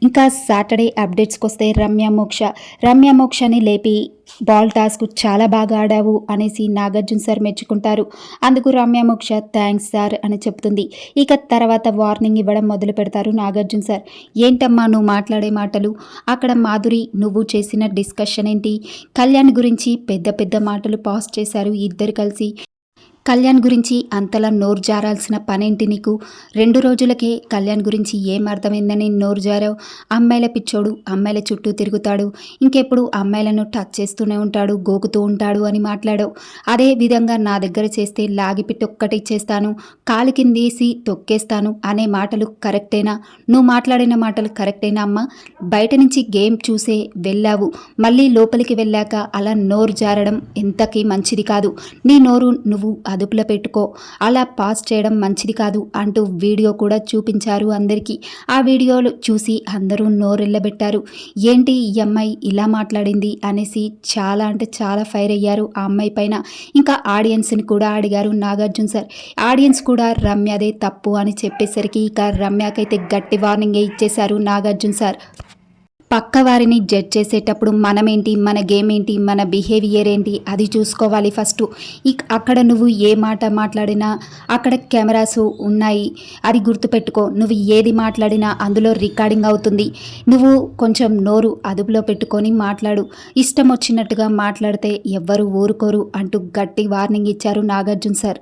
ఇంకా సాటర్డే అప్డేట్స్కి వస్తే రమ్య మోక్షని లేపి బాల్ టాస్క్ చాలా బాగా ఆడావు అనేసి నాగార్జున సార్ మెచ్చుకుంటారు. అందుకు రమ్య మోక్ష థ్యాంక్స్ సార్ అని చెప్తుంది. ఇక తర్వాత వార్నింగ్ ఇవ్వడం మొదలు పెడతారు నాగార్జున సార్. ఏంటమ్మా నువ్వు మాట్లాడే మాటలు, అక్కడ మాధురి నువ్వు చేసిన డిస్కషన్ ఏంటి, కళ్యాణ్ గురించి పెద్ద పెద్ద మాటలు పాస్ చేశారు ఇద్దరు కలిసి. కళ్యాణ్ గురించి అంతలా నోరు జారాల్సిన పనేంటి నీకు? 2 రోజులకే కళ్యాణ్ గురించి ఏం అర్థమైందని నోరు జారావు? అమ్మాయిల పిచ్చోడు, అమ్మాయిల చుట్టూ తిరుగుతాడు, ఇంకెప్పుడు అమ్మాయిలను టచ్ చేస్తూనే ఉంటాడు, గోకుతూ ఉంటాడు అని మాట్లాడావు. అదే విధంగా నా దగ్గర చేస్తే లాగిపిట్టి ఒక్కటి ఇచ్చేస్తాను, కాలు కిందేసి తొక్కేస్తాను అనే మాటలు కరెక్టేనా? నువ్వు మాట్లాడిన మాటలు కరెక్టేనా అమ్మా? బయట నుంచి గేమ్ చూసే వెళ్ళావు, మళ్ళీ లోపలికి వెళ్ళాక అలా నోరు జారడం ఎంతకీ మంచిది కాదు. నీ నోరు నువ్వు అదుపులో పెట్టుకో, అలా పాస్ చేయడం మంచిది కాదు అంటూ వీడియో కూడా చూపించారు అందరికీ. ఆ వీడియోలు చూసి అందరూ నోరెళ్ళబెట్టారు. ఏంటి ఈ అమ్మాయి ఇలా మాట్లాడింది అనేసి చాలా అంటే చాలా ఫైర్ అయ్యారు ఆ అమ్మాయి పైన. ఇంకా ఆడియన్స్ని కూడా అడిగారు నాగార్జున సార్. ఆడియన్స్ కూడా రమ్యదే తప్పు అని చెప్పేసరికి ఇక రమ్యకైతే గట్టి వార్నింగే ఇచ్చేశారు నాగార్జున సార్. పక్క వారిని జడ్జ్ చేసేటప్పుడు మనమేంటి, మన గేమ్ ఏంటి, మన బిహేవియర్ ఏంటి అది చూసుకోవాలి ఫస్ట్. అక్కడ నువ్వు ఏ మాట మాట్లాడినా అక్కడ కెమెరాస్ ఉన్నాయి, అది గుర్తుపెట్టుకో. నువ్వు ఏది మాట్లాడినా అందులో రికార్డింగ్ అవుతుంది. నువ్వు కొంచెం నోరు అదుపులో పెట్టుకొని మాట్లాడు, ఇష్టం వచ్చినట్టుగా మాట్లాడితే ఎవ్వరు ఊరుకోరు అంటూ గట్టి వార్నింగ్ ఇచ్చారు నాగార్జున సార్.